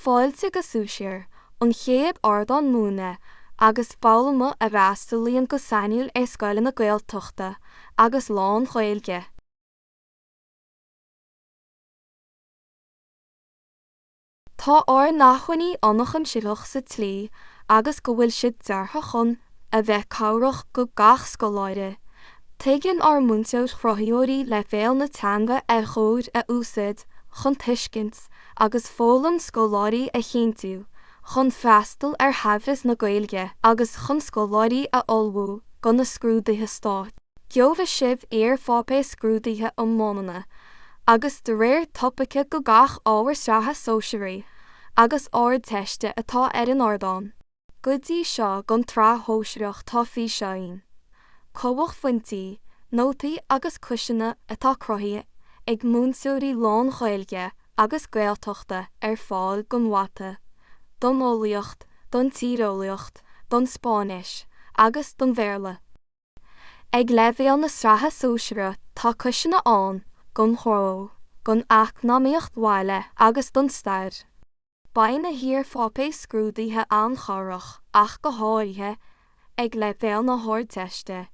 fáilte go súisiir, an chéad ardán múna, agus bálamh a bhreastalíonn go sainiúil Scoil na Gaeltachta, agus lán Ghaeilge. Tá nachhainní annach an siadach sa tlí, agus go bhfuil siad deartha chun a bheith cabhrach go gach scoláide. Tuigeann múntóid chrothaíorí le bhéal na teanga a chóir a úsáid chun tuiscint agus fólann scoláirí a chéintú, chun freastal ar thaifeas na Gaeilge agus chun scoláirí a olbhú go na scrúdaithe Stát. Gheobhaidh sibh fápé scrúdaithe mánana, agus de réir topacha go gach ábhar stratha sóisiúirí, agus áard teiste atá ar an ardán. Go dtí seo gon tráthnóisireach tá fí seoin. Cóbhach fointi, nótaí agus cúiseanna atá cruthaithe ag múnsóirí lán Ghaeilge agus Gaeltachta ar fáil go mhaite, don ólaíocht, don tíreolaíocht, don Spáinnis, agus don Bhéarla. Ag leibhéal na stratha sóisiúire tá cúiseanna ann, gon choró, gon eacnamaíocht mhaile agus don stair. Bain na hir fápé scrúdaithe an-chárach ach go háirithe ag leibhéal na háir teiste,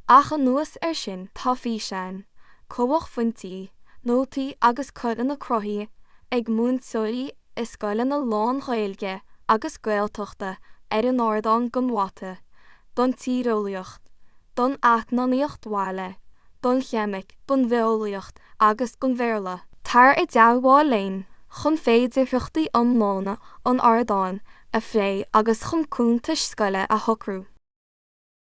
ach an nuas ar sin tá fí sean, cóbhach fointi, nótaí agus cuireann na cruthaí ag múnsóirí i Scoil na lán Ghaeilge agus Gaeltachta ar an ardán go mhaite, don tíreolaíocht, don eacnamaíocht mhaile, don cheimic, don bheolaíocht agus don Bhéarla. Tar I deabháil léinn, chun féidir ruchtaí mána an ardán a phré agus chun cúntais scoile a shocrú.